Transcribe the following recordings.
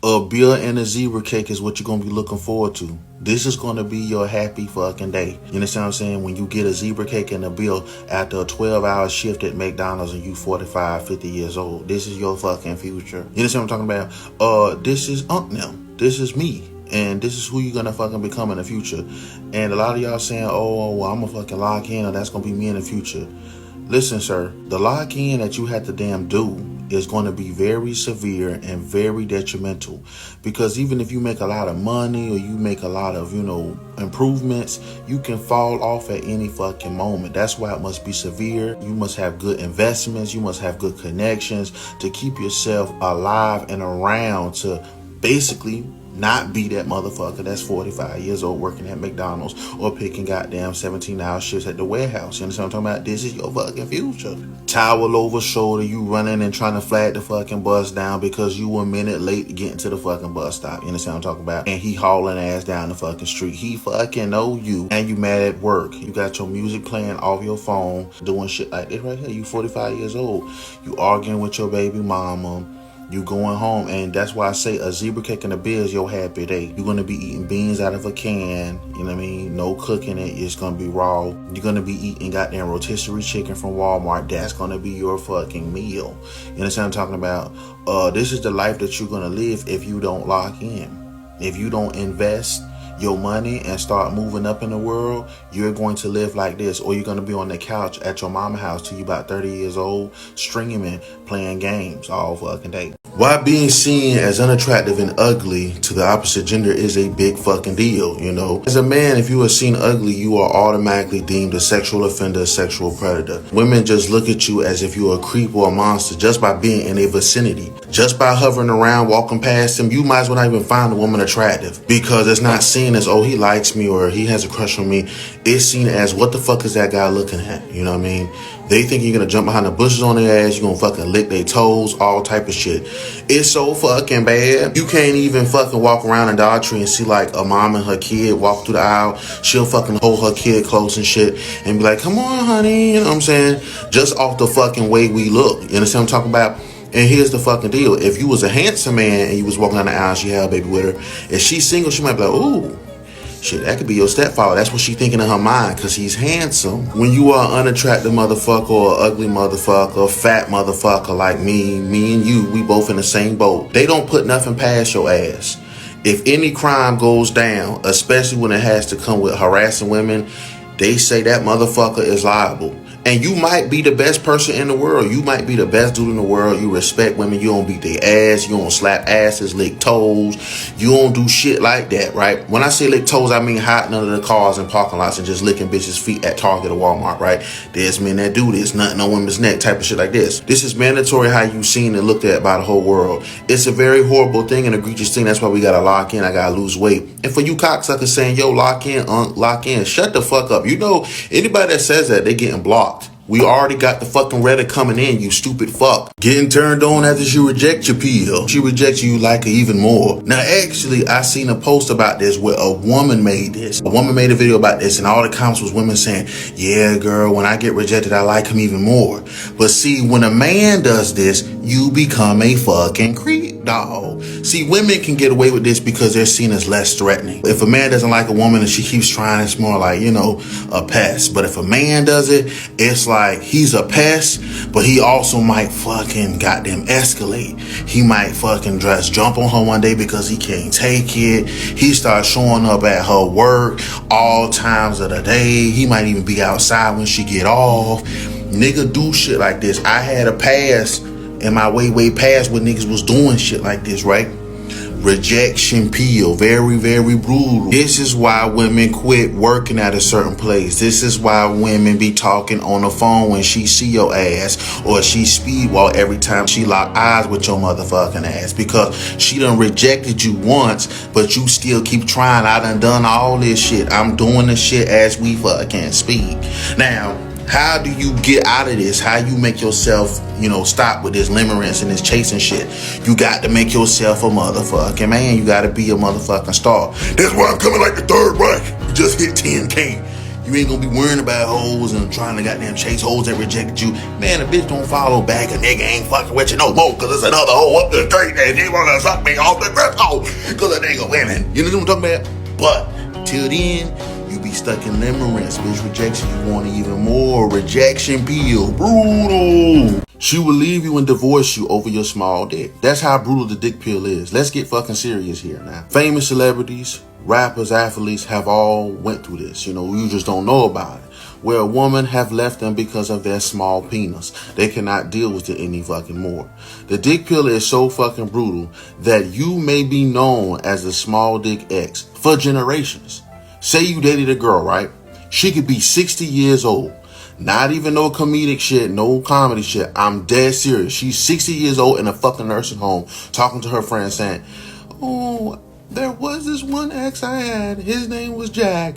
A beer and a zebra cake is what you're gonna be looking forward to. This is gonna be your happy fucking day. You understand what I'm saying? When you get a zebra cake and a beer after a 12-hour shift at McDonald's and you 45, 50 years old. This is your fucking future. You understand what I'm talking about? This is Unc now. This is me. And this is who you're gonna fucking become in the future. And a lot of y'all saying, oh, well, I'm gonna fucking lock in or that's gonna be me in the future. Listen, sir, the lock in that you had to damn do is going to be very severe and very detrimental, because even if you make a lot of money or you make a lot of, improvements, you can fall off at any fucking moment. That's why it must be severe. You must have good investments. You must have good connections to keep yourself alive and around to basically not be that motherfucker that's 45 years old working at McDonald's or picking goddamn 17-hour shifts at the warehouse. You understand what I'm talking about? This is your fucking future. Towel over shoulder, you running and trying to flag the fucking bus down because you were a minute late getting to the fucking bus stop. You understand what I'm talking about? And he hauling ass down the fucking street. He fucking know you and you mad at work. You got your music playing off your phone, doing shit like this right here. You 45 years old. You arguing with your baby mama. You going home, and that's why I say a zebra cake and a beer is your happy day. You're going to be eating beans out of a can, you know what I mean? No cooking it. It's going to be raw. You're going to be eating goddamn rotisserie chicken from Walmart. That's going to be your fucking meal. You understand what I'm talking about? This is the life that you're going to live if you don't lock in. If you don't invest your money and start moving up in the world, you're going to live like this, or you're going to be on the couch at your mama house till you about 30 years old, streaming, playing games all fucking day. Why being seen as unattractive and ugly to the opposite gender is a big fucking deal, As a man, if you are seen ugly, you are automatically deemed a sexual offender, sexual predator. Women just look at you as if you're a creep or a monster just by being in a vicinity. Just by hovering around, walking past them, you might as well not even find a woman attractive, because it's not seen as, oh, he likes me or he has a crush on me. It's seen as, what the fuck is that guy looking at? You know what I mean? They think you're gonna jump behind the bushes on their ass, you're gonna fucking lick their toes, all type of shit. It's so fucking bad. You can't even fucking walk around in Dollar Tree and see like a mom and her kid walk through the aisle. She'll fucking hold her kid close and shit and be like, come on, honey, you know what I'm saying? Just off the fucking way we look. You understand what I'm talking about? And here's the fucking deal. If you was a handsome man and you was walking down the aisle, she had a baby with her, if she's single, she might be like, ooh, shit, that could be your stepfather. That's what she's thinking in her mind, because he's handsome. When you are an unattractive motherfucker or ugly motherfucker, fat motherfucker like me and you, we both in the same boat. They don't put nothing past your ass. If any crime goes down, especially when it has to come with harassing women, they say that motherfucker is liable. And you might be the best person in the world. You might be the best dude in the world. You respect women. You don't beat their ass. You don't slap asses, lick toes. You don't do shit like that, right? When I say lick toes, I mean hiding under the cars and parking lots and just licking bitches' feet at Target or Walmart, right? There's men that do this, nothing on women's neck type of shit like this. This is mandatory how you seen and looked at by the whole world. It's a very horrible thing and egregious thing. That's why we gotta lock in. I gotta lose weight. And for you cocksuckers saying, yo, lock in, lock in, shut the fuck up. Anybody that says that, they getting blocked. We already got the fucking Reddit coming in, you stupid fuck. Getting turned on after she rejects your PL. She rejects you like her even more. Now, actually, I seen a post about this where a woman made this. A woman made a video about this, and all the comments was women saying, yeah, girl, when I get rejected, I like him even more. But see, when a man does this, you become a fucking creep, dog. See, women can get away with this because they're seen as less threatening. If a man doesn't like a woman and she keeps trying, it's more like, a pest. But if a man does it, it's like he's a pest, but he also might fucking goddamn escalate. He might fucking just jump on her one day because he can't take it. He starts showing up at her work all times of the day. He might even be outside when she get off. Nigga do shit like this. I had a past in my way past when niggas was doing shit like this, right? Rejection peel, very, very brutal. This is why women quit working at a certain place. This is why women be talking on the phone when she see your ass, or she speed walk every time she lock eyes with your motherfucking ass, because she done rejected you once, but you still keep trying. I done all this shit. I'm doing the shit as we fucking speak. Now, how do you get out of this? How you make yourself, stop with this limerence and this chasing shit? You got to make yourself a motherfucking man. You got to be a motherfucking star. That's why I'm coming like the Third Reich. You just hit 10K. You ain't gonna be worrying about hoes and trying to goddamn chase hoes that rejected you. Man, a bitch don't follow back. A nigga ain't fucking with you no more, cause it's another hoe up the street and she wanna suck me off the grip hole, cause a nigga women. You know what I'm talking about? But till then, you be stuck in limerence. Bitch rejects you, you want even more. Rejection pill. Brutal. She will leave you and divorce you over your small dick. That's how brutal the dick pill is. Let's get fucking serious here now. Famous celebrities, rappers, athletes have all went through this. You know, you just don't know about it. Where a woman have left them because of their small penis. They cannot deal with it any fucking more. The dick pill is so fucking brutal that you may be known as the small dick X for generations. Say you dated a girl, right? She could be 60 years old. Not even no comedic shit, no comedy shit. I'm dead serious. She's 60 years old in a fucking nursing home talking to her friend saying, oh, there was this one ex I had. His name was Jack.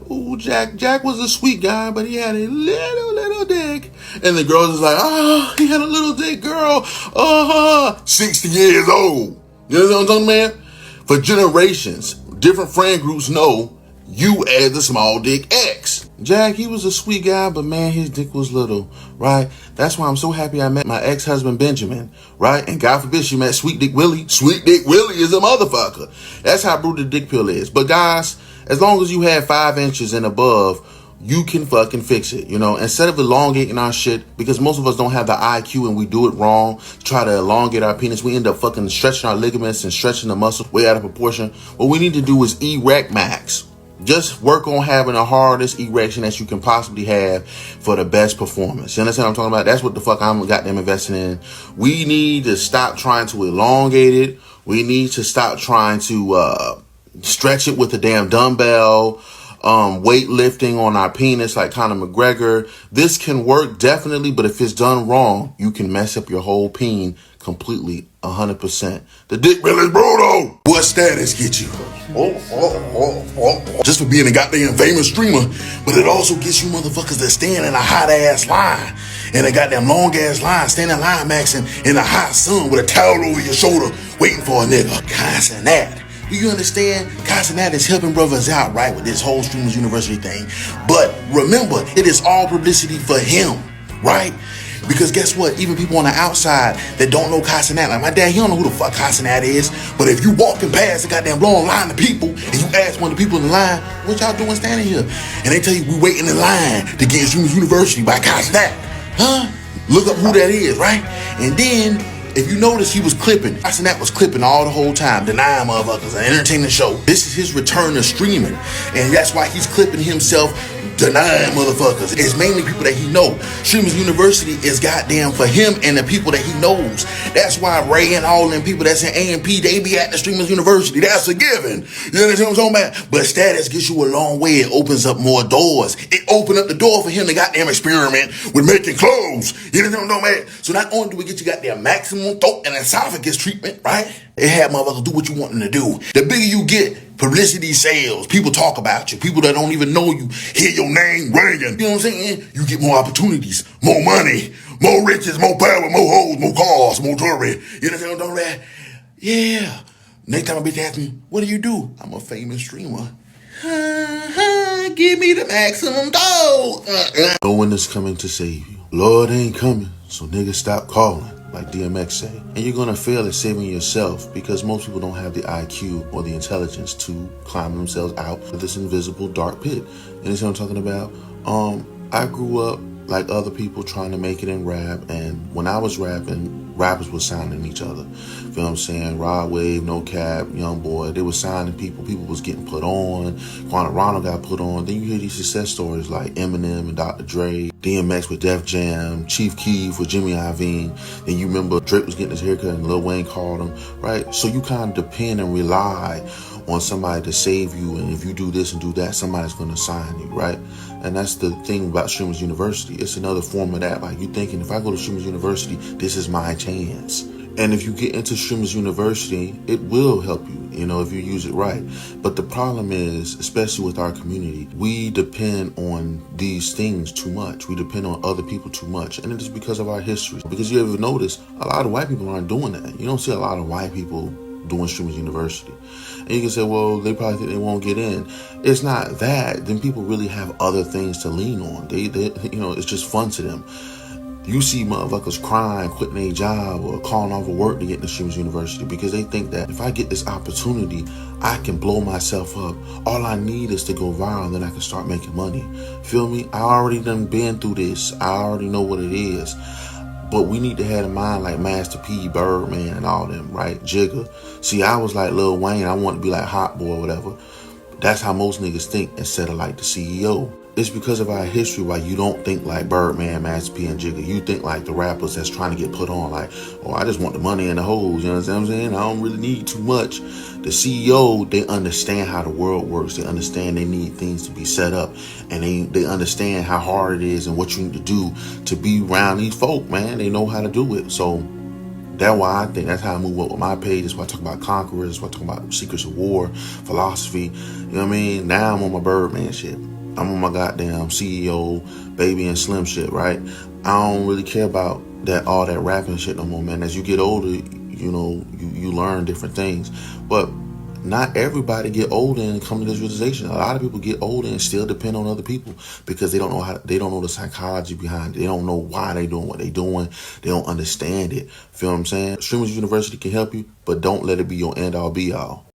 Oh, Jack was a sweet guy, but he had a little dick. And the girl's just like, oh, he had a little dick, girl. 60 years old. You know what I'm talking about? For generations, different friend groups know you as the small dick X. Jack, he was a sweet guy, but man, his dick was little, right? That's why I'm so happy I met my ex-husband, Benjamin, right? And God forbid she met Sweet Dick Willie. Sweet Dick Willie is a motherfucker. That's how brutal the dick pill is. But guys, as long as you have 5 inches and above, you can fucking fix it, you know? Instead of elongating our shit, because most of us don't have the IQ and we do it wrong, try to elongate our penis, we end up fucking stretching our ligaments and stretching the muscle way out of proportion. What we need to do is erect max. Just work on having the hardest erection that you can possibly have for the best performance. You understand what I'm talking about? That's what the fuck I'm goddamn investing in. We need to stop trying to elongate it. We need to stop trying to stretch it with a damn dumbbell, weightlifting on our penis like Conor McGregor. This can work definitely, but if it's done wrong, you can mess up your whole peen completely, 100%. The dick pill is brutal. What status get you? Just for being a goddamn famous streamer, but it also gets you motherfuckers that stand in a hot ass line, in a goddamn long ass line, standing line maxing in the hot sun with a towel over your shoulder, waiting for a nigga. Constantine. Do you understand? Constantine is helping brothers out, right, with this whole Streamers University thing. But remember, it is all publicity for him, right? Because guess what? Even people on the outside that don't know Casanat, like my dad, he don't know who the fuck Casanat is. But if you walking past a goddamn long line of people and you ask one of the people in the line, what y'all doing standing here? And they tell you, we waiting in line to get Streamers University by Casanat. Huh? Look up who that is, right? And then, if you notice, he was clipping. Casanat was clipping all the whole time, denying motherfuckers an entertainment show. This is his return to streaming. And that's why he's clipping himself, denying motherfuckers. It's mainly people that he know. Streamers University is goddamn for him and the people that he knows. That's why Ray and all them people that's in A&P, they be at the Streamers University. That's a given. You understand what I'm talking about? But status gets you a long way. It opens up more doors. It opened up the door for him to goddamn experiment with making clothes. You understand what I'm talking about? So not only do we get you goddamn maximum throat and esophagus treatment, right? It had motherfuckers do what you want them to do. The bigger you get, publicity sales, people talk about you, people that don't even know you hear your name ringing. You know what I'm saying? You get more opportunities, more money, more riches, more power, more hoes, more cars, more jewelry. You know what I'm saying? Don't that? Yeah. Next time a bitch asks me, what do? I'm a famous streamer. Give me the maximum dough. No one is coming to save you. Lord ain't coming, so niggas stop calling, like DMX say. And you're gonna fail at saving yourself because most people don't have the IQ or the intelligence to climb themselves out of this invisible dark pit. And that's what I'm talking about. I grew up like other people trying to make it in rap, and when I was rapping, rappers were signing each other. You know what I'm saying? Rod Wave, No Cap, Young Boy, they were signing people. People was getting put on. Quanah Ronald got put on. Then you hear these success stories like Eminem and Dr. Dre, DMX with Def Jam, Chief Keef with Jimmy Iovine. Then you remember Drake was getting his haircut and Lil Wayne called him, right? So you kind of depend and rely on somebody to save you, and if you do this and do that, somebody's going to sign you, right? And that's the thing about Streamers University. It's another form of that. Like, you thinking, if I go to Streamers University, this is my chance. And if you get into Streamers University, it will help you, you know, if you use it right. But the problem is, especially with our community, we depend on these things too much. We depend on other people too much. And it is because of our history. Because you ever notice, a lot of white people aren't doing that. You don't see a lot of white people doing Streamers University. And you can say, well, they probably think they won't get in. It's not that. Then people really have other things to lean on. They it's just fun to them. You see motherfuckers crying, quitting their job or calling off of work to get into Streamers University because they think that if I get this opportunity, I can blow myself up. All I need is to go viral and then I can start making money. Feel me? I already done been through this. I already know what it is. But we need to have in mind like Master P, Birdman, and all them, right? Jigga. See, I was like Lil Wayne. I want to be like Hot Boy or whatever. That's how most niggas think instead of like the CEO. It's because of our history why you don't think like Birdman, Master P, and Jigga. You think like the rappers that's trying to get put on like, oh, I just want the money and the hoes. You know what I'm saying? I don't really need too much. The CEO, they understand how the world works. They understand they need things to be set up. And they understand how hard it is and what you need to do to be around these folk, man. They know how to do it. So that's why I think that's how I move up with my page. That's why I talk about conquerors. That's why I talk about secrets of war, philosophy. You know what I mean? Now I'm on my Birdman shit. I'm on my goddamn CEO, Baby and Slim shit, right? I don't really care about all that rapping shit no more, man. As you get older, you learn different things. But not everybody get older and come to this realization. A lot of people get older and still depend on other people because they don't know the psychology behind it. They don't know why they doing what they doing. They don't understand it. Feel what I'm saying? Streamers University can help you, but don't let it be your end all be all.